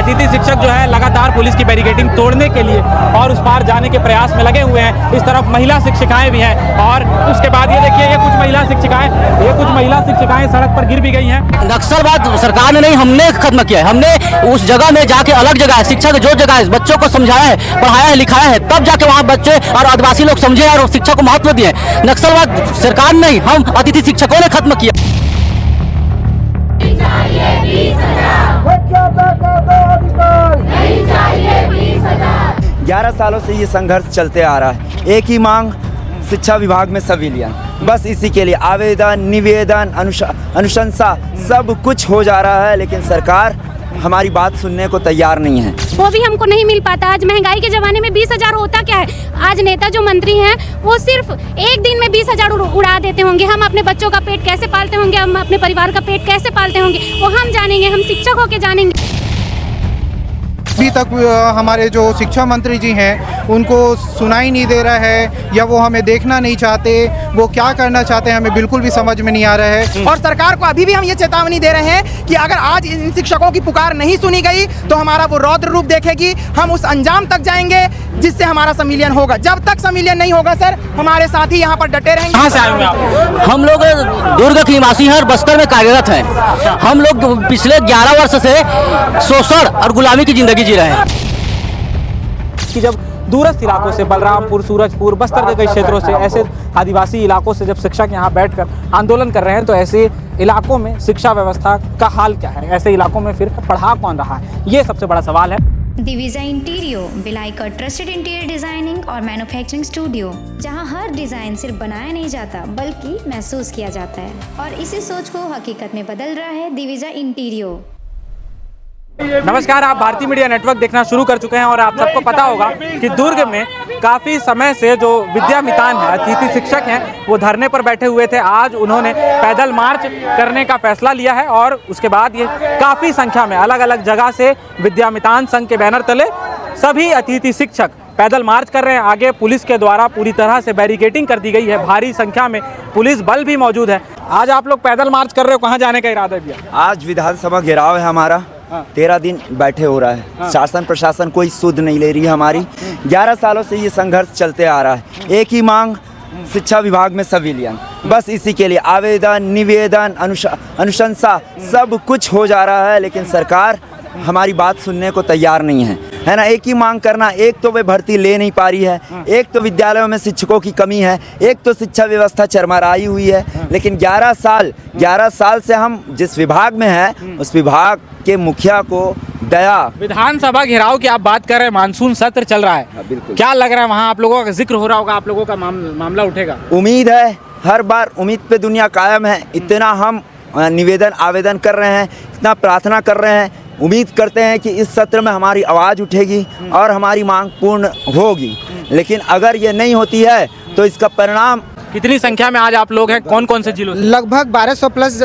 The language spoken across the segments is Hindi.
अतिथि शिक्षक जो है लगातार पुलिस की बैरिकेडिंग तोड़ने के लिए और उस पार जाने के प्रयास में लगे हुए हैं। इस तरफ महिला शिक्षिकाएं भी हैं और उसके बाद ये देखिए ये कुछ महिला शिक्षिकाएं सड़क पर गिर भी गई हैं। नक्सलवाद सरकार ने नहीं, हमने खत्म किया है। हमने उस जगह में जाके अलग जगह है, शिक्षा की जो जगह है, बच्चों को समझाया है, पढ़ाया है, लिखाया है, तब जाके वहाँ बच्चे और आदिवासी लोग समझे और शिक्षा को महत्व दिए। नक्सलवाद सरकार नहीं, हम अतिथि शिक्षकों ने खत्म किया। 11 सालों से ये संघर्ष चलते आ रहा है। एक ही मांग, शिक्षा विभाग में संविलियन, बस इसी के लिए आवेदन, निवेदन, अनुशंसा सब कुछ हो जा रहा है, लेकिन सरकार हमारी बात सुनने को तैयार नहीं है। वो भी हमको नहीं मिल पाता। आज महंगाई के ज़माने में 20,000 होता क्या है? आज नेता जो मंत्री हैं वो सिर्फ एक दिन में 20,000 उड़ा देते होंगे। हम अपने बच्चों का पेट कैसे पालते होंगे, हम अपने परिवार का पेट कैसे पालते होंगे, वो हम जानेंगे, हम शिक्षक होके जानेंगे। अभी तक हमारे जो शिक्षा मंत्री जी हैं उनको सुनाई नहीं दे रहा है, या वो हमें देखना नहीं चाहते। वो क्या करना चाहते हैं हमें बिल्कुल भी समझ में नहीं आ रहा है। और सरकार को अभी भी हम ये चेतावनी दे रहे हैं कि अगर आज इन शिक्षकों की पुकार नहीं सुनी गई तो हमारा वो रौद्र रूप देखेगी। हम उस अंजाम तक जाएंगे जिससे हमारा संविलियन होगा। जब तक संविलियन नहीं होगा सर, हमारे साथी यहाँ पर डटे रहेंगे। कहाँ से आए हुए आप? हम लोग दुर्ग के निवासी हैं और बस्तर में कार्यरत हैं। हम लोग पिछले 11 वर्ष से शोषण और गुलामी की जिंदगी जी रहे हैं। कि जब दूरस्थ इलाकों से बलरामपुर, सूरजपुर, बस्तर के कई क्षेत्रों से, ऐसे आदिवासी इलाकों से जब शिक्षक यहाँ बैठकर आंदोलन कर रहे हैं, तो ऐसे इलाकों में शिक्षा व्यवस्था का हाल क्या है? ऐसे इलाकों में फिर पढ़ा कौन रहा है? ये सबसे बड़ा सवाल है। दिविजा इंटीरियो, भिलाई का ट्रस्टेड इंटीरियर डिजाइनिंग और मैन्युफैक्चरिंग स्टूडियो, जहां हर डिजाइन सिर्फ बनाया नहीं जाता बल्कि महसूस किया जाता है, और इसी सोच को हकीकत में बदल रहा है दिविजा इंटीरियो। नमस्कार, आप भारतीय मीडिया नेटवर्क देखना शुरू कर चुके हैं और आप सबको पता होगा कि दुर्ग में काफ़ी समय से जो विद्यामितान है, अतिथि शिक्षक हैं, वो धरने पर बैठे हुए थे। आज उन्होंने पैदल मार्च करने का फैसला लिया है और उसके बाद ये काफ़ी संख्या में अलग अलग जगह से विद्यामितान संघ के बैनर तले सभी अतिथि शिक्षक पैदल मार्च कर रहे हैं। आगे पुलिस के द्वारा पूरी तरह से बैरिकेडिंग कर दी गई है, भारी संख्या में पुलिस बल भी मौजूद है। आज आप लोग पैदल मार्च कर रहे हो, कहाँ जाने का इरादा है भैया? आज विधानसभा घेराव है हमारा। 13 दिन बैठे हो रहा है। शासन प्रशासन कोई सुध नहीं ले रही है हमारी। 11 सालों से ये संघर्ष चलते आ रहा है। एक ही मांग, शिक्षा विभाग में संविलियन, बस इसी के लिए आवेदन, निवेदन, अनुशंसा सब कुछ हो जा रहा है, लेकिन सरकार हमारी बात सुनने को तैयार नहीं है ना। एक ही मांग करना, एक तो वे भर्ती ले नहीं पा रही है, एक तो विद्यालयों में शिक्षकों की कमी है, एक तो शिक्षा व्यवस्था चरमराई हुई है। लेकिन 11 साल से हम जिस विभाग में हैं उस विभाग के मुखिया को दया। विधानसभा घेराव की आप बात कर रहे हैं, मानसून सत्र चल रहा है, बिल्कुल। क्या लग रहा है वहाँ आप लोगों का जिक्र हो रहा होगा, आप लोगों का मामला उठेगा? उम्मीद है, हर बार उम्मीद पे दुनिया कायम है। इतना हम निवेदन आवेदन कर रहे हैं, इतना प्रार्थना कर रहे हैं, उम्मीद करते हैं कि इस सत्र में हमारी आवाज़ उठेगी और हमारी मांग पूर्ण होगी। लेकिन अगर ये नहीं होती है तो इसका परिणाम। कितनी संख्या में आज आप लोग हैं, कौन कौन से जिलों से? लगभग 1200 प्लस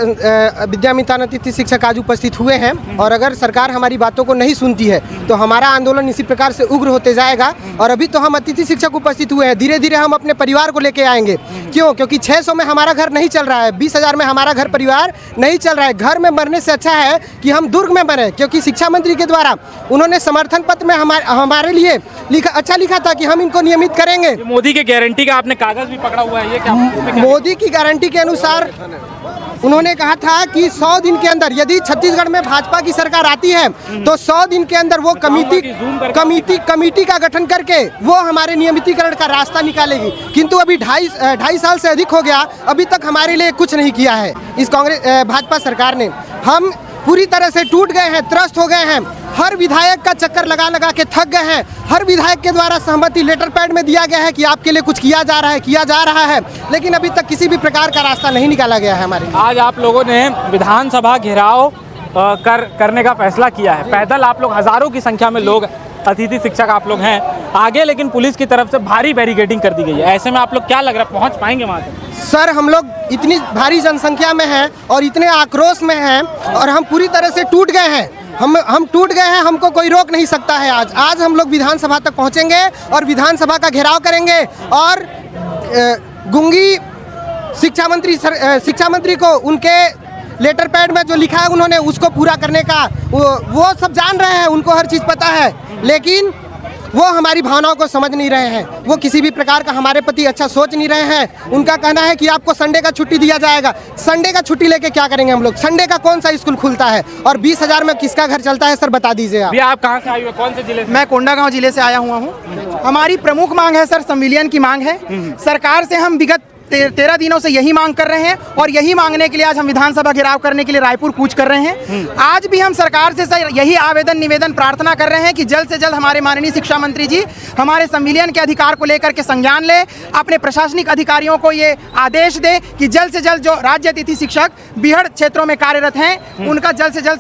विद्यामितान अतिथि शिक्षक आज उपस्थित हुए हैं। और अगर सरकार हमारी बातों को नहीं सुनती है तो हमारा आंदोलन इसी प्रकार से उग्र होते जाएगा। और अभी तो हम अतिथि शिक्षक उपस्थित हुए हैं, धीरे धीरे हम अपने परिवार को लेके आएंगे। क्यों? क्योंकि 600 में हमारा घर नहीं चल रहा है, 20,000 में हमारा घर परिवार नहीं चल रहा है। घर में मरने से अच्छा है कि हम दुर्ग में मरे, क्योंकि शिक्षा मंत्री के द्वारा उन्होंने समर्थन पत्र में हमारे लिए लिखा था कि हम इनको नियमित करेंगे। मोदी के गारंटी का आपने कागज भी पकड़ा हुआ है, ये क्या? मोदी की गारंटी के अनुसार उन्होंने कहा था कि 100 दिन के अंदर यदि छत्तीसगढ़ में भाजपा की सरकार आती है तो 100 दिन के अंदर वो कमेटी का गठन करके वो हमारे नियमितीकरण का रास्ता निकालेगी। किंतु अभी ढाई साल से अधिक हो गया, अभी तक हमारे लिए कुछ नहीं किया है इस भाजपा सरकार ने। हम पूरी तरह से टूट गए हैं, त्रस्त हो गए हैं। हर विधायक का चक्कर लगा के थक गए हैं। हर विधायक के द्वारा सहमति लेटर पैड में दिया गया है कि आपके लिए कुछ किया जा रहा है, लेकिन अभी तक किसी भी प्रकार का रास्ता नहीं निकाला गया है हमारे। आज आप लोगों ने विधानसभा घेराव करने का फैसला किया है। पैदल आप लोग, हजारों की संख्या में लोग, अतिथि शिक्षक आप लोग हैं आगे, लेकिन पुलिस की तरफ से भारी बैरिकेडिंग कर दी गई है। ऐसे में आप लोग क्या लग रहा है, पहुंच पाएंगे वहाँ तक? सर, हम लोग इतनी भारी जनसंख्या में हैं और इतने आक्रोश में हैं और हम पूरी तरह से टूट गए हैं। हम टूट गए हैं, हमको कोई रोक नहीं सकता है। आज हम लोग विधानसभा तक पहुंचेंगे और विधानसभा का घेराव करेंगे और गुंगी शिक्षा मंत्री को उनके लेटर पैड में जो लिखा है उन्होंने उसको पूरा करने का वो सब जान रहे हैं, उनको हर चीज़ पता है, लेकिन वो हमारी भावनाओं को समझ नहीं रहे हैं। वो किसी भी प्रकार का हमारे प्रति अच्छा सोच नहीं रहे हैं। उनका कहना है कि आपको संडे का छुट्टी दिया जाएगा। संडे का छुट्टी लेके क्या करेंगे हम लोग? संडे का कौन सा स्कूल खुलता है और 20,000 में किसका घर चलता है? सर बता दीजिए आप। आप कहाँ से आए हुए, कौन से जिले से? मैं कोंडागांव जिले से आया हुआ हूँ। हमारी प्रमुख मांग है सर, संविलियन की मांग है। सरकार से हम विगत 13 दिनों से यही मांग कर रहे हैं और यही मांगने के लिए आज हम विधानसभा घेराव करने के लिए रायपुर कूच कर रहे हैं। आज भी हम सरकार से सर यही आवेदन निवेदन प्रार्थना कर रहे हैं कि जल्द से जल्द हमारे माननीय शिक्षा मंत्री जी हमारे संविलियन के अधिकार को लेकर के संज्ञान ले, अपने प्रशासनिक अधिकारियों को ये आदेश दे कि जल्द से जल्द जो राज्य अतिथि शिक्षक बीहड़ क्षेत्रों में कार्यरत हैं उनका जल्द से जल्द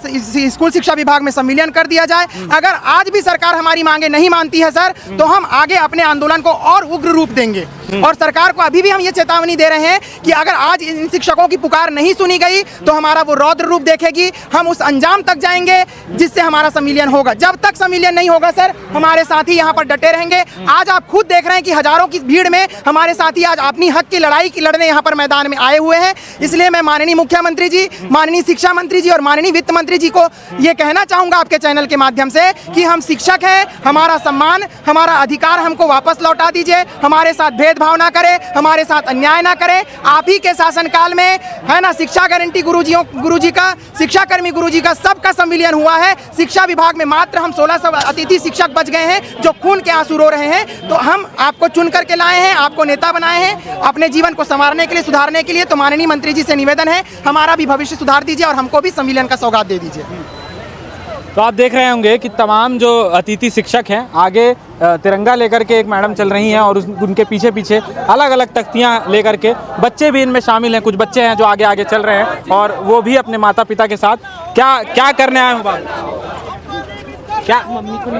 स्कूल शिक्षा विभाग में संविलियन कर दिया जाए। अगर आज भी सरकार हमारी मांगे नहीं मानती है सर, तो हम आगे अपने आंदोलन को और उग्र रूप देंगे। और सरकार को अभी भी हम ये चेतावनी दे रहे हैं कि अगर आज इन शिक्षकों की पुकार नहीं सुनी गई तो हमारा वो रौद्र रूप देखेगी। हम उस अंजाम तक जाएंगे जिससे हमारा संविलियन होगा। जब तक संविलियन नहीं होगा सर, हमारे साथी यहाँ पर डटे रहेंगे। आज आप खुद देख रहे हैं कि हजारों की भीड़ में हमारे साथी आज अपनी हक की लड़ाई की लड़ने यहाँ पर मैदान में आए हुए हैं। इसलिए मैं माननीय मुख्यमंत्री जी, माननीय शिक्षा मंत्री जी और माननीय वित्त मंत्री जी को ये कहना चाहूँगा आपके चैनल के माध्यम से कि हम शिक्षक हैं, हमारा सम्मान, हमारा अधिकार हमको वापस लौटा दीजिए। हमारे साथ भेदभाव ना करें, हमारे साथ अन्याय ना करें। आप ही के शासनकाल में है ना, शिक्षा गारंटी गुरुजी का, शिक्षा कर्मी गुरुजी का सबका संविलियन हुआ है। शिक्षा विभाग में मात्र हम 1600 अतिथि शिक्षक बच गए हैं जो खून के आंसू रो रहे हैं। तो हम आपको चुन करके लाए हैं, आपको नेता बनाए हैं अपने जीवन को संवारने के लिए, सुधारने के लिए। तो माननीय मंत्री जी से निवेदन है, हमारा भी भविष्य सुधार दीजिए और हमको भी संविलियन का सौगात दे दीजिए। तो आप देख रहे होंगे कि तमाम जो अतिथि शिक्षक हैं आगे तिरंगा लेकर के एक मैडम चल रही हैं और उनके पीछे पीछे अलग अलग तख्तियां लेकर के बच्चे भी इनमें शामिल हैं। कुछ बच्चे हैं जो आगे आगे चल रहे हैं और वो भी अपने माता पिता के साथ क्या करने आए हो बाबू? क्या मम्मी को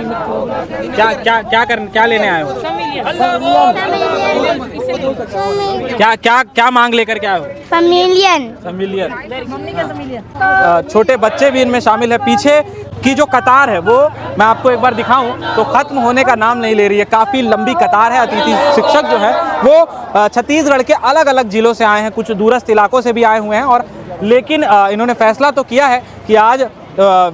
क्या लेने आए हो? क्या मांग लेकर के आए हो? संविलियन। छोटे बच्चे भी इनमें शामिल है। पीछे की जो कतार है वो मैं आपको एक बार दिखाऊं तो खत्म होने का नाम नहीं ले रही है। काफ़ी लंबी कतार है। अतिथि शिक्षक जो है वो छत्तीसगढ़ के अलग अलग जिलों से आए हैं, कुछ दूरस्थ इलाकों से भी आए हुए हैं। और लेकिन इन्होंने फैसला तो किया है कि आज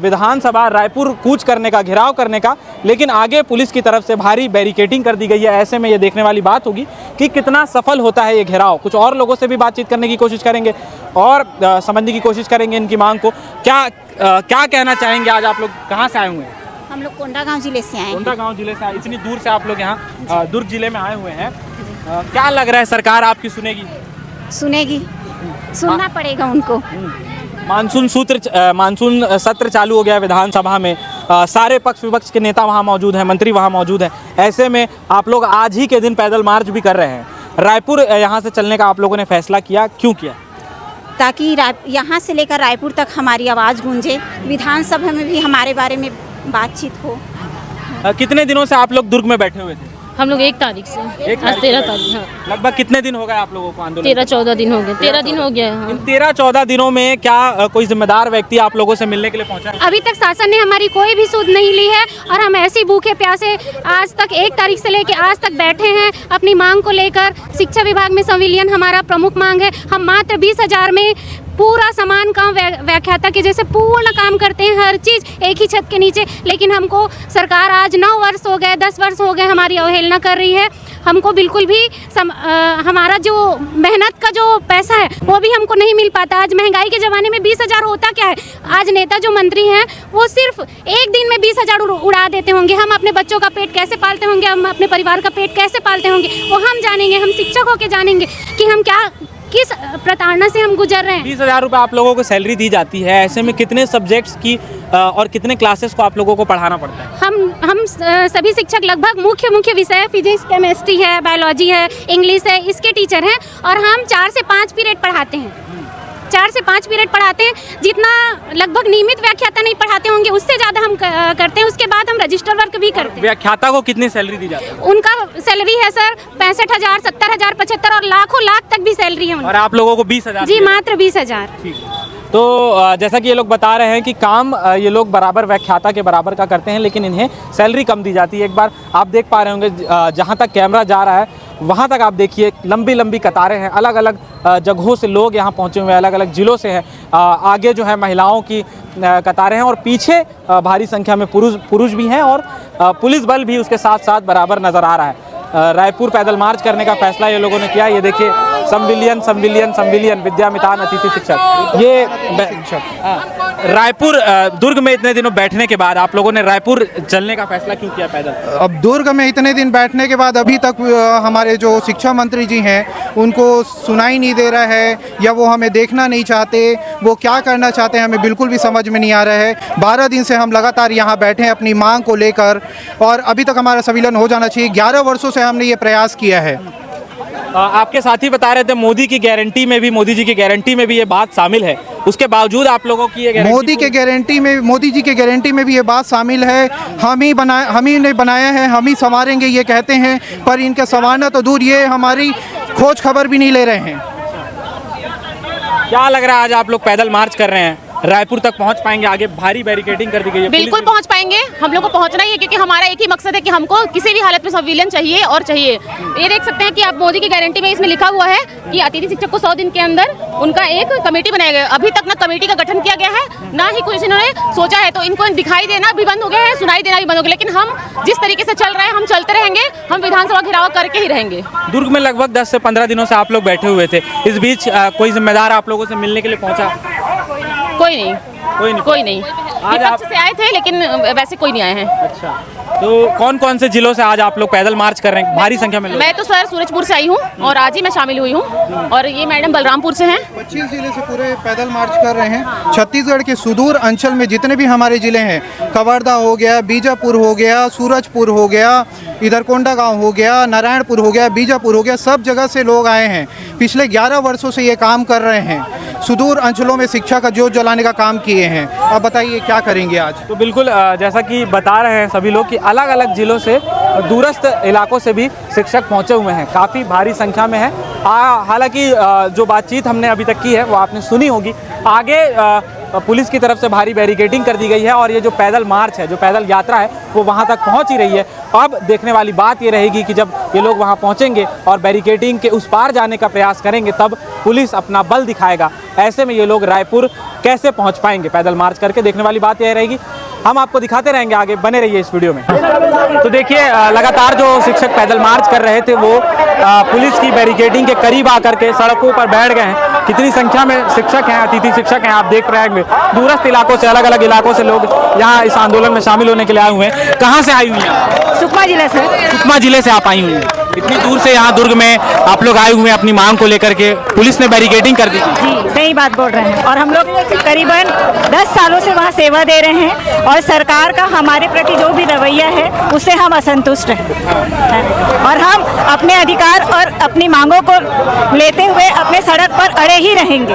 विधानसभा रायपुर कूच करने का, घेराव करने का, लेकिन आगे पुलिस की तरफ से भारी बैरिकेडिंग कर दी गई है। ऐसे में ये देखने वाली बात होगी कि कितना सफल होता है ये घेराव। कुछ और लोगों से भी बातचीत करने की कोशिश करेंगे और समझने की कोशिश करेंगे इनकी मांग को। क्या कहना चाहेंगे? आज आप लोग कहाँ से आए हुए हैं? हम लोग कोंडागांव जिले से आए। कोंडागांव जिले से आए, इतनी दूर से आप लोग यहाँ दुर्ग जिले में आए हुए हैं। क्या लग रहा है सरकार आपकी सुनेगी? सुनेगी, सुनना पड़ेगा उनको। मानसून सत्र चालू हो गया विधानसभा में। सारे पक्ष विपक्ष के नेता वहाँ मौजूद हैं, मंत्री वहाँ मौजूद हैं। ऐसे में आप लोग आज ही के दिन पैदल मार्च भी कर रहे हैं। रायपुर यहाँ से चलने का आप लोगों ने फैसला किया, क्यों किया? ताकि यहाँ से लेकर रायपुर तक हमारी आवाज़ गूंजे, विधानसभा में भी हमारे बारे में बातचीत हो। कितने दिनों से आप लोग दुर्ग में बैठे हुए थे? हम लोग 1 तारीख से, आज 13 तारीख। हाँ। लगभग कितने दिन हो गए आप लोगों को आंदोलन? 13-14 दिन हो गए। 13 दिन हो गया। हाँ। इन 13-14 दिनों में क्या कोई जिम्मेदार व्यक्ति आप लोगों से मिलने के लिए पहुंचा? अभी तक शासन ने हमारी कोई भी सुध नहीं ली है और हम ऐसे भूखे प्यासे आज तक 1 तारीख से लेकर आज तक बैठे हैं अपनी मांग को लेकर। शिक्षा विभाग में संविलियन हमारा प्रमुख मांग है। हम मात्र 20,000 में पूरा समान काम व्याख्याता के जैसे पूर्ण काम करते हैं, हर चीज़ एक ही छत के नीचे। लेकिन हमको सरकार आज 9 वर्ष हो गए, 10 वर्ष हो गए हमारी अवहेलना कर रही है। हमको बिल्कुल भी हमारा जो मेहनत का जो पैसा है वो भी हमको नहीं मिल पाता। आज महंगाई के ज़माने में 20,000 होता क्या है? आज नेता जो मंत्री हैं वो सिर्फ एक दिन में 20,000 उड़ा देते होंगे। हम अपने बच्चों का पेट कैसे पालते होंगे, हम अपने परिवार का पेट कैसे पालते होंगे, वो हम जानेंगे। हम शिक्षक होकर जानेंगे कि हम किस प्रताड़ना से हम गुजर रहे हैं। 20,000 रुपये आप लोगों को सैलरी दी जाती है। ऐसे में कितने सब्जेक्ट्स की और कितने क्लासेस को आप लोगों को पढ़ाना पड़ता है? हम सभी शिक्षक लगभग मुख्य विषय फिजिक्स, केमिस्ट्री है, बायोलॉजी है, इंग्लिश है, इसके टीचर हैं और हम 4 से 5 पीरियड पढ़ाते हैं। 4 से 5 पीरियड पढ़ाते हैं। जितना लगभग नियमित व्याख्याता नहीं पढ़ाते होंगे उससे ज़्यादा हम करते हैं। उसके बाद हम रजिस्टर वर्क भी करते हैं। व्याख्याता को कितनी सैलरी दी जाती है? उनका सैलरी है सर 65,000, 70,000, 75 और लाखों लाख तक भी सैलरी है उनकी। और आप लोगों को 20,000? जी, मात्र 20,000। ठीक है। तो जैसा कि ये लोग बता रहे हैं कि काम ये लोग बराबर व्याख्याता के बराबर का करते हैं, लेकिन इन्हें सैलरी कम दी जाती है। एक बार आप देख पा रहे होंगे जहाँ तक कैमरा जा रहा है वहाँ तक आप देखिए लंबी लंबी कतारें हैं, अलग अलग जगहों से लोग यहाँ पहुँचे हुए हैं, अलग अलग ज़िलों से हैं। आगे जो है महिलाओं की कतारें हैं और पीछे भारी संख्या में पुरुष भी हैं और पुलिस बल भी उसके साथ साथ बराबर नज़र आ रहा है। रायपुर पैदल मार्च करने का फैसला ये लोगों ने किया। ये देखिए संविलियन विद्यामितान अतिथि शिक्षक, ये रायपुर दुर्ग में इतने दिनों बैठने के बाद आप लोगों ने रायपुर चलने का फैसला क्यों किया पैदल? अब दुर्ग में इतने दिन बैठने के बाद अभी तक हमारे जो शिक्षा मंत्री जी हैं उनको सुनाई नहीं दे रहा है या वो हमें देखना नहीं चाहते, वो क्या करना चाहते हैं हमें बिल्कुल भी समझ में नहीं आ रहा है। 12 दिन से हम लगातार यहाँ बैठे हैं अपनी मांग को लेकर और अभी तक हमारा संविलियन हो जाना चाहिए। 11 वर्षों से हमने ये प्रयास किया है। आपके साथी बता रहे थे मोदी जी की गारंटी में भी ये बात शामिल है, उसके बावजूद आप लोगों की ये मोदी जी के गारंटी में भी ये बात शामिल है। हम ही ने बनाया है, हम ही संवारेंगे ये कहते हैं, पर इनका संवारना तो दूर, ये हमारी खोज खबर भी नहीं ले रहे हैं। क्या लग रहा है आज आप लोग पैदल मार्च कर रहे हैं, रायपुर तक पहुंच पाएंगे? आगे भारी बैरिकेडिंग कर दी गई है। बिल्कुल पहुंच पाएंगे, हम लोग को पहुंचना ही है क्योंकि हमारा एक ही मकसद है कि हमको किसी भी हालत में संविलियन चाहिए और चाहिए। ये देख सकते हैं कि आप मोदी की गारंटी में इसमें लिखा हुआ है कि अतिथि शिक्षक को 100 दिन के अंदर उनका एक कमेटी बनाया गया। अभी तक ना कमेटी का गठन किया गया है, ना ही कुछ इन्होंने सोचा है, तो इनको दिखाई देना भी बंद हो गया है, सुनाई देना भी बंद हो गया। लेकिन हम जिस तरीके से चल रहे हैं हम चलते रहेंगे, हम विधानसभा घेराव करके ही रहेंगे। दुर्ग में लगभग 10 से 15 दिनों से आप लोग बैठे हुए थे, इस बीच कोई जिम्मेदार आप लोगों से मिलने के लिए पहुंचा? कोई नहीं। आज आप से आए थे लेकिन वैसे कोई नहीं आए हैं। अच्छा, तो कौन कौन से जिलों से आज आप लोग पैदल मार्च कर रहे हैं भारी संख्या में लोग? मैं तो सर सूरजपुर से आई हूँ और आज ही मैं शामिल हुई हूँ और ये मैडम बलरामपुर से हैं। 25 जिले से पूरे पैदल मार्च कर रहे हैं। छत्तीसगढ़ के सुदूर अंचल में जितने भी हमारे जिले हैं, कवर्धा हो गया, बीजापुर हो गया, सूरजपुर हो गया, इधर कोंडागांव हो गया, नारायणपुर हो गया, बीजापुर हो गया, सब जगह से लोग आए हैं। पिछले 11 वर्षों से ये काम कर रहे हैं, सुदूर अंचलों में शिक्षा का जोत जलाने का काम किए हैं। अब बताइए क्या करेंगे आज? तो बिल्कुल जैसा कि बता रहे हैं सभी लोग कि अलग अलग जिलों से, दूरस्थ इलाकों से भी शिक्षक पहुंचे हुए हैं, काफ़ी भारी संख्या में है। हालांकि जो बातचीत हमने अभी तक की है वो आपने सुनी होगी। आगे पुलिस की तरफ से भारी बैरिकेडिंग कर दी गई है और ये जो पैदल मार्च है, जो पैदल यात्रा है, वो वहाँ तक पहुँच ही रही है। अब देखने वाली बात ये रहेगी कि जब ये लोग वहाँ पहुँचेंगे और बैरिकेडिंग के उस पार जाने का प्रयास करेंगे तब पुलिस अपना बल दिखाएगा। ऐसे में ये लोग रायपुर कैसे पहुँच पाएंगे पैदल मार्च करके, देखने वाली बात यह रहेगी। हम आपको दिखाते रहेंगे, आगे बने रहिए इस वीडियो में। तो देखिए लगातार जो शिक्षक पैदल मार्च कर रहे थे वो पुलिस की बैरिकेडिंग के करीब आकर के सड़कों पर बैठ गए हैं। कितनी संख्या में शिक्षक हैं, अतिथि शिक्षक हैं, आप देख रहे हैं। दूरस्थ इलाकों से, अलग अलग इलाकों से लोग यहाँ इस आंदोलन में शामिल होने के लिए आए हुए हैं। कहाँ से आई हुई हैं? सुकमा जिले से। सुकमा जिले से आप आई हुई हैं? इतनी दूर से यहाँ दुर्ग में आप लोग आए हुए हैं अपनी मांग को लेकर के, पुलिस ने बैरिकेडिंग कर दी। जी सही बात बोल रहे हैं और हम लोग करीबन 10 सालों से वहाँ सेवा दे रहे हैं और सरकार का हमारे प्रति जो भी रवैया है उससे हम असंतुष्ट हैं और हम अपने अधिकार और अपनी मांगों को लेते हुए अपने सड़क पर अड़े ही रहेंगे।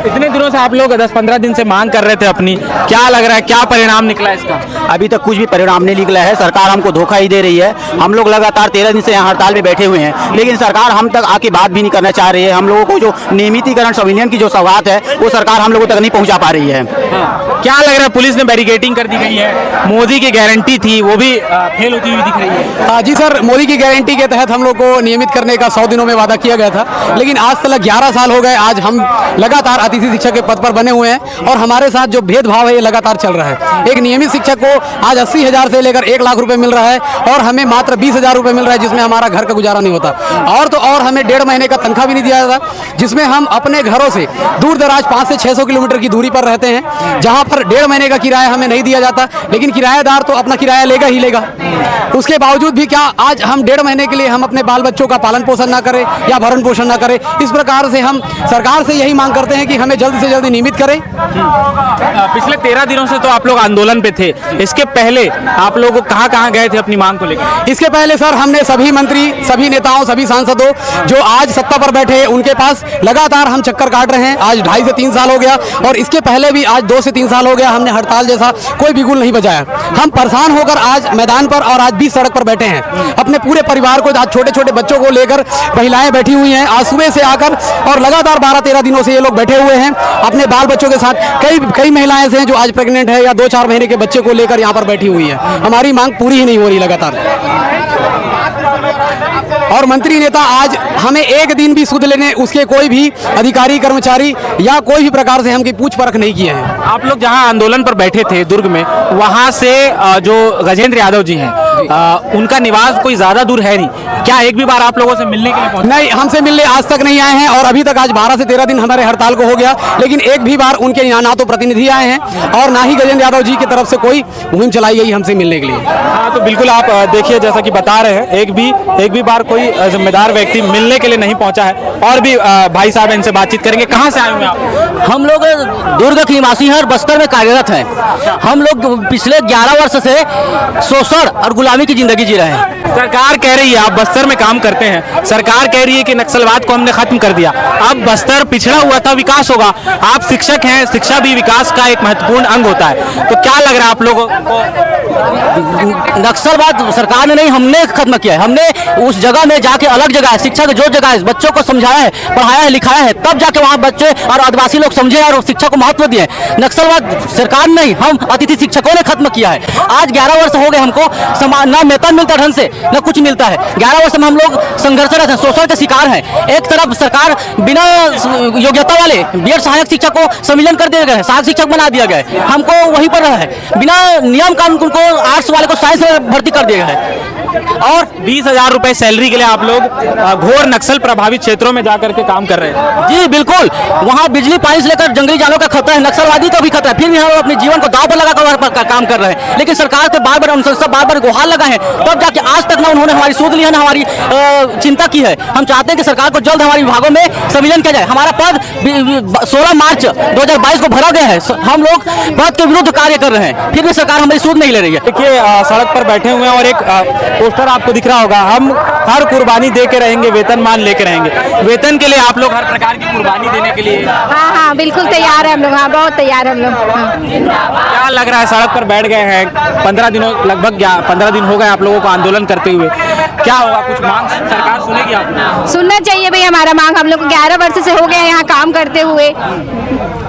इतने दिनों से आप लोग 10-15 दिन से मांग कर रहे थे अपनी, क्या लग रहा है, क्या परिणाम निकला इसका? अभी तक कुछ भी परिणाम नहीं निकला है। सरकार हमको धोखा ही दे रही है। हम लोग लगातार 13 दिन से यहाँ हड़ताल में बैठे हुए हैं, लेकिन सरकार हम तक आके बात भी नहीं करना चाह रही है। हम लोगों को जो नियमितीकरण संविलियन की जो सौगात है वो सरकार हम लोगों तक नहीं पहुँचा पा रही है। क्या लग रहा है, पुलिस ने बैरिकेडिंग कर दी गई है, मोदी की गारंटी थी वो भी फेल होती हुई दिख रही है? जी सर, मोदी की गारंटी के तहत हम लोग को नियमित करने का 100 दिनों में वादा किया गया था, लेकिन आज तक 11 साल हो गए। आज हम लगातार अतिथि शिक्षक के पद पर बने हुए हैं और हमारे साथ जो भेदभाव है ये लगातार चल रहा है। एक नियमित शिक्षक को आज 80,000 से लेकर 1 लाख रुपए मिल रहा है और हमें मात्र 20,000 रुपए मिल रहा है, जिसमें हमारा घर का गुजारा नहीं होता। और तो और हमें 1.5 महीने का तनख्वाह भी नहीं दिया जाता, जिसमें हम अपने घरों से दूर दराज 500 से 600 किलोमीटर की दूरी पर रहते हैं, जहां पर 1.5 महीने का किराया हमें नहीं दिया जाता, लेकिन किराएदार तो अपना किराया लेगा ही लेगा। उसके बावजूद भी क्या आज हम 1.5 महीने के लिए हम अपने बाल बच्चों का पालन पोषण ना करें या भरण पोषण ना करें? इस प्रकार से हम सरकार से यही मांग करते हैं कि हमें जल्द से जल्द नियमित करें। पिछले 13 दिनों से तो आप लोग आंदोलन पे थे, इसके पहले आप लोग कहाँ गए थे अपनी मांग को लेकर? इसके पहले सर हमने सभी मंत्री, सभी नेताओं, सभी सांसदों जो आज सत्ता पर बैठे हैं उनके पास लगातार हम चक्कर काट रहे हैं। आज 2.5 से 3 साल हो गया और इसके पहले भी आज 2 से 3 साल हो गया हमने हड़ताल जैसा कोई बिगुल नहीं बजाया। हम परेशान होकर आज मैदान पर और आज भी सड़क पर बैठे हैं। अपने पूरे परिवार को, आज छोटे छोटे बच्चों को लेकर महिलाएं बैठी हुई हैं आज सुबह से आकर, और लगातार 12-13 दिनों से ये लोग बैठे हुए हैं अपने बाल बच्चों के साथ। कई महिलाएं हैं जो आज प्रेग्नेंट है या 2-4 महीने के बच्चे को लेकर यहाँ पर बैठी हुई है। हमारी मांग पूरी ही नहीं हो रही लगातार। और मंत्री नेता आज हमें एक दिन भी सुध लेने उसके कोई भी अधिकारी कर्मचारी या कोई भी प्रकार से हमकी पूछ परख नहीं किए हैं। आप लोग जहां आंदोलन पर बैठे थे दुर्ग में, वहां से जो गजेंद्र यादव जी हैं उनका निवास कोई ज्यादा दूर है नहीं, क्या एक भी बार आप लोगों से मिलने के लिए पहुंचे? नहीं, हमसे मिलने आज तक नहीं आए हैं और अभी तक आज 12 से 13 दिन हमारे हड़ताल को हो गया, लेकिन एक भी बार उनके यहाँ ना तो प्रतिनिधि आए हैं और ना ही गजेंद्र यादव जी की तरफ से कोई मुहिम चलाई गई हमसे मिलने के लिए। हाँ, तो बिल्कुल आप देखिए जैसा कि बता रहे हैं, एक भी बार कोई जिम्मेदार व्यक्ति मिलने के लिए नहीं पहुंचा है। और भी भाई साहब इनसे बातचीत करेंगे। कहाँ से आए हुए आप? हम लोग दुर्ग के निवासी हैं और बस्तर में कार्यरत हैं। हम लोग पिछले 11 वर्ष से शोषण और गुलामी की जिंदगी जी रहे हैं। सरकार कह रही है, आप बस्तर में काम करते हैं, सरकार कह रही है कि नक्सलवाद को हमने खत्म कर दिया, अब बस्तर पिछड़ा हुआ था, विकास होगा। आप शिक्षक हैं, शिक्षा भी विकास का एक महत्वपूर्ण अंग होता है, तो क्या लग रहा है आप लोगों को? नक्सलवाद सरकार ने नहीं, हमने खत्म किया है। हमने उस जगह में जाके अलग जगह है, शिक्षा की जो जगह है, बच्चों को समझाया है, पढ़ाया है, लिखाया है, तब जाके वहाँ बच्चे और आदिवासी लोग समझे और शिक्षा को महत्व दिए। नक्सलवाद सरकार नहीं, हम अतिथि शिक्षकों ने खत्म किया है। आज 11 वर्ष हो गए हमको, ना वेतन मिलता ढंग से, न कुछ मिलता है। 11 वर्ष में हम लोग संघर्षरत हैं, शोषण के शिकार हैं। एक तरफ सरकार बिना योग्यता वाले बीएड सहायक शिक्षक को संविलियन कर दिया गया है, सहायक शिक्षक बना दिया गया है, हमको वहीं पर रहा है। बिना नियम कानून को आर्ट्स वाले को साइंस में भर्ती कर दिया गया है। और 20,000 रुपए सैलरी के लिए आप लोग घोर नक्सल प्रभावित क्षेत्रों में जाकर के काम कर रहे हैं। जी बिल्कुल, वहाँ बिजली पानी से लेकर जंगली जानवरों का खतरा है, नक्सलवादी का भी खतरा है, फिर भी हम अपने जीवन को दांव पर लगाकर काम कर रहे हैं। लेकिन सरकार के बार बार गुहार लगा है, तब जाके आज तक ना उन्होंने हमारी सूद ली है, ना हमारी चिंता की है। हम चाहते हैं कि सरकार को जल्द हमारे विभागों में संविलियन किया जाए। हमारा पद 16 मार्च 2022 को भरा गया है, हम लोग पद के विरुद्ध कार्य कर रहे हैं, फिर भी सरकार हमारी सूद नहीं ले रही है। देखिए सड़क पर बैठे हुए हैं और एक पोस्टर आपको दिख रहा होगा, हम हर कुर्बानी दे के रहेंगे, वेतनमान लेके रहेंगे। वेतन के लिए आप लोग हर प्रकार की कुर्बानी देने के लिए? हाँ, बिल्कुल तैयार है हम लोग। हाँ, बहुत तैयार है हम लोग। क्या लग रहा है, सड़क पर बैठ गए हैं, 15 दिनों लगभग 15 दिन हो गए आप लोगों को आंदोलन करते हुए, क्या होगा, कुछ मांग सरकार सुनेगी आप? सुनना चाहिए भाई हमारा मांग। हम लोग को 11 वर्ष से हो गया यहाँ काम करते हुए,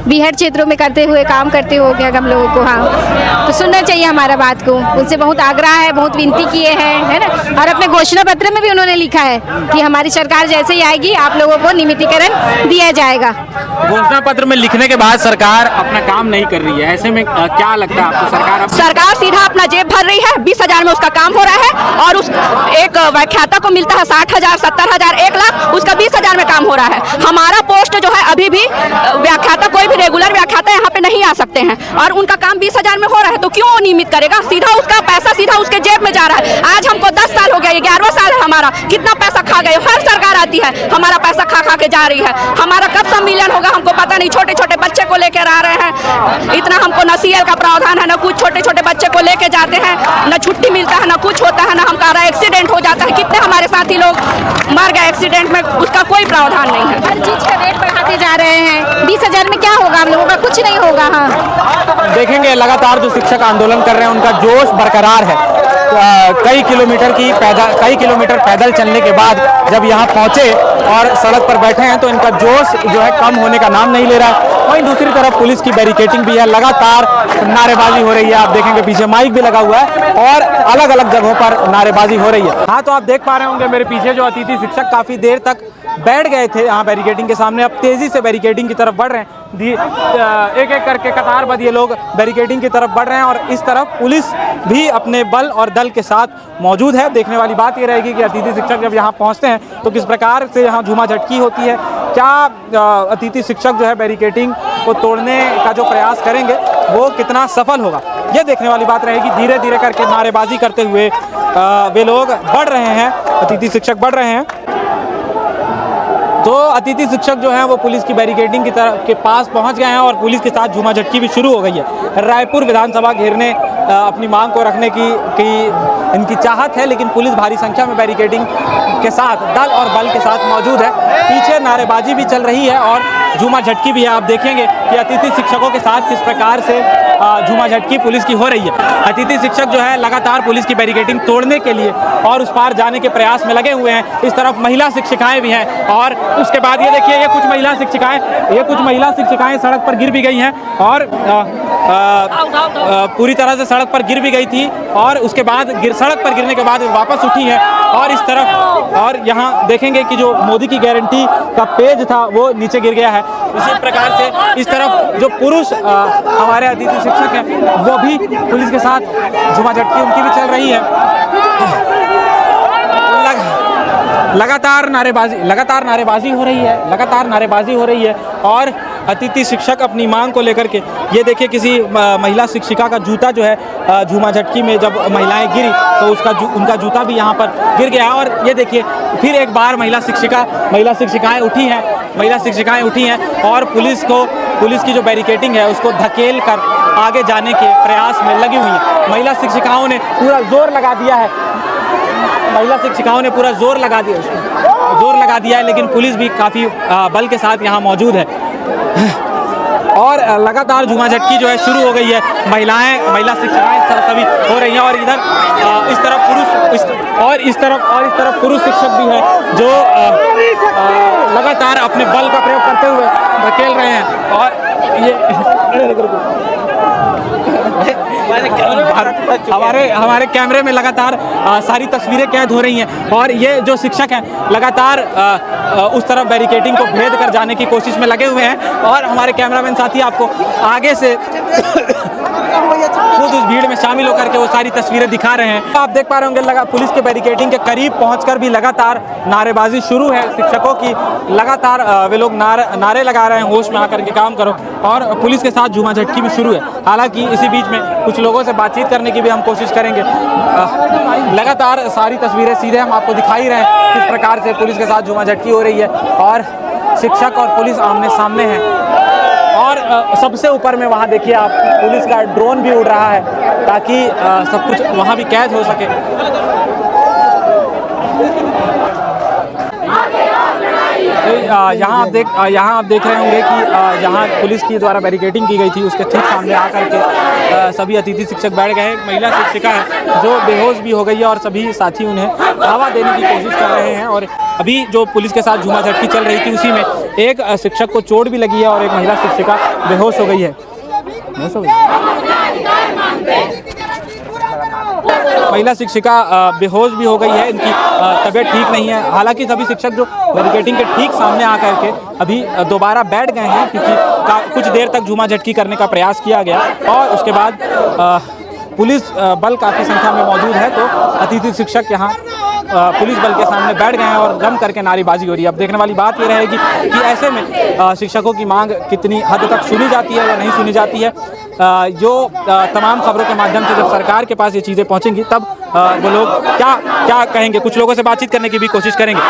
बीहड़ क्षेत्रों में करते हुए, काम करते हो गया हम लोगों को। हाँ, तो सुनना चाहिए हमारा बात को। उनसे बहुत आग्रह है, बहुत विनती किए हैं, है ना। और अपने घोषणा पत्र में भी उन्होंने लिखा है कि हमारी सरकार जैसे ही आएगी आप लोगों को नियमितीकरण दिया जाएगा। घोषणा पत्र में लिखने के बाद सरकार अपना काम नहीं कर रही है, ऐसे में क्या लगता है आपको? सरकार सीधा अपना जेब भर रही है। 20,000 में उसका काम हो रहा है और उस एक व्याख्याता को मिलता है 60,000, 70,000, 1 लाख, उसका 20,000 में काम हो रहा है। हमारा पोस्ट जो है अभी भी व्याख्याता, कोई भी रेगुलर व्याख्याता यहाँ पे नहीं आ सकते हैं और उनका काम 20,000 में हो रहा है, तो क्यों नियमित करेगा? सीधा उसका पैसा सीधा उसके जेब में जा रहा है। आज हमको 10 साल हो गया, ये 11वां साल है हमारा। कितना पैसा खा गए, हर सरकार आती है हमारा पैसा खा खा के जा रही है। हमारा कब सम्मिलन होगा हमको पता नहीं। छोटे छोटे बच्चे को लेकर आ रहे हैं, इतना हमको न सीएल का प्रावधान है, न कुछ। छोटे छोटे बच्चे को लेके जाते हैं, न छुट्टी मिलता है, न कुछ होता है, न हमारा एक्सीडेंट हो जाता है। कितने हमारे साथी लोग मर गए एक्सीडेंट में, उसका कोई प्रावधान नहीं है। हर चीज का रेट बढ़ाते जा रहे हैं। 20,000 में क्या होगा हम लोगों का? कुछ नहीं होगा। हाँ, देखेंगे लगातार जो शिक्षक आंदोलन कर रहे हैं उनका जोश बरकरार है। कई किलोमीटर पैदल चलने के बाद जब यहाँ पहुँचे और सड़क पर बैठे हैं तो इनका जोश जो है कम होने का नाम नहीं ले रहा है। वहीं दूसरी तरफ पुलिस की बैरिकेडिंग भी है, लगातार नारेबाजी हो रही है। आप देखेंगे पीछे माइक भी लगा हुआ है और अलग अलग जगहों पर नारेबाजी हो रही है। हाँ, तो आप देख पा रहे होंगे मेरे पीछे जो अतिथि शिक्षक काफ़ी देर तक बैठ गए थे यहाँ बैरिकेडिंग के सामने, अब तेज़ी से बैरिकेडिंग की तरफ बढ़ रहे हैं। एक एक करके कतारबद्ध ये लोग बैरिकेडिंग की तरफ बढ़ रहे हैं और इस तरफ पुलिस भी अपने बल और दल के साथ मौजूद है। देखने वाली बात ये रहेगी कि अतिथि शिक्षक जब यहाँ पहुँचते हैं तो किस प्रकार से यहाँ झूमा झटकी होती है। क्या अतिथि शिक्षक जो है बैरिकेडिंग को तोड़ने का जो प्रयास करेंगे वो कितना सफल होगा, ये देखने वाली बात रहेगी। धीरे धीरे करके नारेबाजी करते हुए वे लोग बढ़ रहे हैं, अतिथि शिक्षक बढ़ रहे हैं। तो अतिथि शिक्षक जो हैं वो पुलिस की बैरिकेडिंग की तरफ के पास पहुंच गए हैं और पुलिस के साथ झूमा झटकी भी शुरू हो गई है। रायपुर विधानसभा घेरने अपनी मांग को रखने की इनकी चाहत है, लेकिन पुलिस भारी संख्या में बैरिकेडिंग के साथ, दल और बल के साथ मौजूद है। पीछे नारेबाजी भी चल रही है और झूमा झटकी भी है। आप देखेंगे कि अतिथि शिक्षकों के साथ किस प्रकार से झूमा झटकी पुलिस की हो रही है। अतिथि शिक्षक जो है लगातार पुलिस की बैरिकेडिंग तोड़ने के लिए और उस पार जाने के प्रयास में लगे हुए हैं। इस तरफ महिला शिक्षिकाएं भी हैं और उसके बाद ये देखिए ये कुछ महिला शिक्षिकाएं सड़क पर गिर भी गई हैं और पूरी तरह से सड़क पर गिर भी गई थी और उसके बाद सड़क पर गिरने के बाद वापस उठी है और इस तरफ और यहाँ देखेंगे कि जो मोदी की गारंटी का पेज था वो नीचे गिर गया है। इसी प्रकार से इस तरफ जो पुरुष हमारे अतिथि शिक्षक हैं वो भी पुलिस के साथ झुमाझटकी उनकी भी चल रही है। लगातार नारेबाजी हो रही है और अतिथि शिक्षक अपनी मांग को लेकर के ये देखिए किसी महिला शिक्षिका का जूता जो है झूमाझटकी में जब महिलाएं गिरी तो उनका जूता भी यहाँ पर गिर गया और ये देखिए फिर एक बार महिला शिक्षिकाएं उठी हैं और पुलिस की जो बैरिकेडिंग है उसको धकेल कर आगे जाने के प्रयास में लगी हुई है। महिला शिक्षिकाओं ने पूरा जोर लगा दिया है लेकिन पुलिस भी काफ़ी बल के साथ यहाँ मौजूद है और लगातार झूमाझटकी जो है शुरू हो गई है। महिला शिक्षिकाएं सभी हो रही हैं और इधर इस तरफ पुरुष शिक्षक भी हैं जो लगातार अपने बल का प्रयोग करते हुए धकेल रहे हैं और हमारे कैमरे में लगातार सारी तस्वीरें कैद हो रही हैं और ये जो शिक्षक हैं लगातार उस तरफ बैरिकेडिंग को भेद कर जाने की कोशिश में लगे हुए हैं और हमारे कैमरामैन साथी आपको आगे से खुद उस भीड़ में शामिल होकर के वो सारी तस्वीरें दिखा रहे हैं। आप देख पा रहे होंगे पुलिस के बैरिकेडिंग के करीब पहुंचकर भी लगातार नारेबाजी शुरू है शिक्षकों की। लगातार वे लोग नारे लगा रहे हैं होश में आकर के काम करो और पुलिस के साथ झूमाझटकी भी शुरू है। हालांकि इसी बीच में कुछ लोगों से बातचीत करने की भी हम कोशिश करेंगे। लगातार सारी तस्वीरें सीधे हम आपको दिखा ही रहे हैं किस प्रकार से पुलिस के साथ झूमाझटकी हो रही है और शिक्षक और पुलिस आमने सामने हैं और सबसे ऊपर में वहाँ देखिए आप पुलिस का ड्रोन भी उड़ रहा है ताकि सब कुछ वहाँ भी कैद हो सके। यहाँ आप देख रहे होंगे कि यहाँ पुलिस की द्वारा बैरिकेडिंग की गई थी उसके ठीक सामने आकर के सभी अतिथि शिक्षक बैठ गए। एक महिला शिक्षिका है जो बेहोश भी हो गई है और सभी साथी उन्हें हवा देने की कोशिश कर रहे हैं और अभी जो पुलिस के साथ झूमाझटकी चल रही थी उसी में एक शिक्षक को चोट भी लगी है और एक महिला शिक्षिका बेहोश हो गई है। महिला शिक्षिका बेहोश भी हो गई है, इनकी तबीयत ठीक नहीं है। हालांकि सभी शिक्षक जो बैरिकेडिंग के ठीक सामने आकर के अभी दोबारा बैठ गए हैं क्योंकि कुछ देर तक झूमाझटकी करने का प्रयास किया गया और उसके बाद पुलिस बल काफ़ी संख्या में मौजूद है तो अतिथि शिक्षक यहाँ पुलिस बल के सामने बैठ गए हैं और जम करके नारेबाजी हो रही है। अब देखने वाली बात ये रहेगी कि ऐसे में शिक्षकों की मांग कितनी हद तक सुनी जाती है या नहीं सुनी जाती है। जो तमाम खबरों के माध्यम से जब सरकार के पास ये चीज़ें पहुंचेंगी तब वो लोग क्या कहेंगे। कुछ लोगों से बातचीत करने की भी कोशिश करेंगे।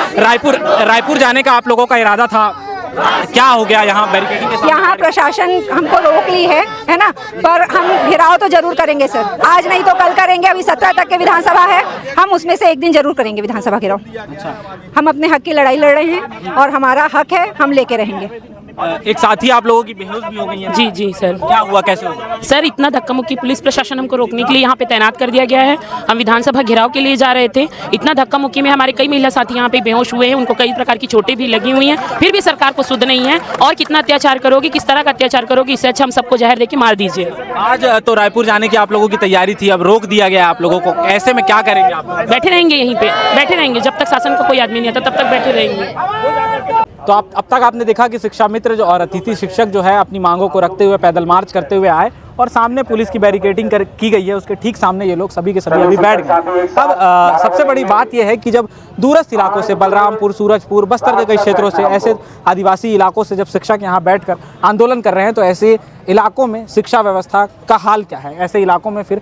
रायपुर जाने का आप लोगों का इरादा था, क्या हो गया यहाँ बैरिकेडिंग के साथ? यहाँ प्रशासन हमको रोक ली है ना, पर हम घेराव तो जरूर करेंगे सर। आज नहीं तो कल करेंगे। अभी 17 तक के विधानसभा है, हम उसमें से एक दिन जरूर करेंगे विधानसभा घेराव। अच्छा। हम अपने हक की लड़ाई लड़ रहे हैं और हमारा हक है, हम लेके रहेंगे। एक साथी आप लोगों की बेहोश भी हो गई है। जी जी सर। क्या हुआ, कैसे हुआ? सर इतना धक्का मुक्की, पुलिस प्रशासन हमको रोकने के लिए यहाँ पे तैनात कर दिया गया है। हम विधानसभा घेराव के लिए जा रहे थे, इतना धक्का मुक्की में हमारे कई महिला साथी यहाँ पे बेहोश हुए हैं, उनको कई प्रकार की चोटें भी लगी हुई हैं, फिर भी सरकार को सुध नहीं है। और कितना अत्याचार करोगी, किस तरह का अत्याचार करोगी, इससे अच्छा हम सबको जहर देके मार दीजिए। आज तो रायपुर जाने की आप लोगों की तैयारी थी, अब रोक दिया गया आप लोगों को, ऐसे में क्या करेंगे आप? बैठे रहेंगे यहीं पे, बैठे रहेंगे जब तक शासन का कोई आदमी नहीं आता तब तक बैठे रहेंगे। तो अब तक आपने देखा कि शिक्षा मित्र जो और अतिथि शिक्षक जो है अपनी मांगों को रखते हुए पैदल मार्च करते हुए आए और सामने पुलिस की बैरिकेडिंग की गई है, उसके ठीक सामने ये लोग सभी के सभी अभी बैठ गए। अब सबसे बड़ी बात यह है कि जब दूरस्थ इलाकों से बलरामपुर, सूरजपुर, बस्तर के कई क्षेत्रों से, ऐसे आदिवासी इलाकों से जब शिक्षक यहाँ बैठकर आंदोलन कर रहे हैं तो ऐसे इलाकों में शिक्षा व्यवस्था का हाल क्या है, ऐसे इलाकों में फिर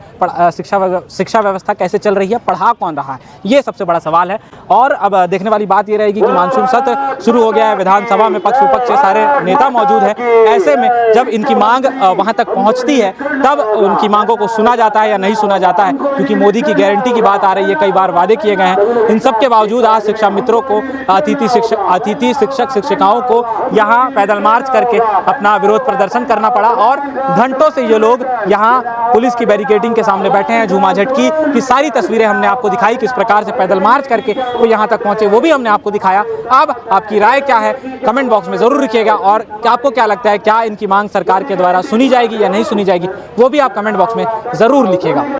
शिक्षा व्यवस्था कैसे चल रही है, पढ़ा कौन रहा है, ये सबसे बड़ा सवाल है। और अब देखने वाली बात ये रहेगी कि मानसून सत्र शुरू हो गया है, विधानसभा में पक्ष विपक्ष के सारे नेता मौजूद हैं। ऐसे में जब इनकी मांग वहाँ तक पहुँचती है तब उनकी मांगों को सुना जाता है या नहीं सुना जाता है, क्योंकि मोदी की गारंटी की बात आ रही है, कई बार वादे किए गए हैं। इन सब के बावजूद आज शिक्षा मित्रों को, अतिथि शिक्षक शिक्षिकाओं को यहाँ पैदल मार्च करके अपना विरोध प्रदर्शन करना पड़ा और घंटों से ये लोग यहाँ पुलिस की बैरिकेडिंग के सामने बैठे हैं। झूमा झटकी की सारी तस्वीरें हमने आपको दिखाई, किस प्रकार से पैदल मार्च करके वो यहाँ तक पहुंचे वो भी हमने आपको दिखाया। अब आपकी राय क्या है कमेंट बॉक्स में ज़रूर लिखिएगा, और आपको क्या लगता है क्या इनकी मांग सरकार के द्वारा सुनी जाएगी या नहीं सुनी जाएगी वो भी आप कमेंट बॉक्स में ज़रूर लिखिएगा।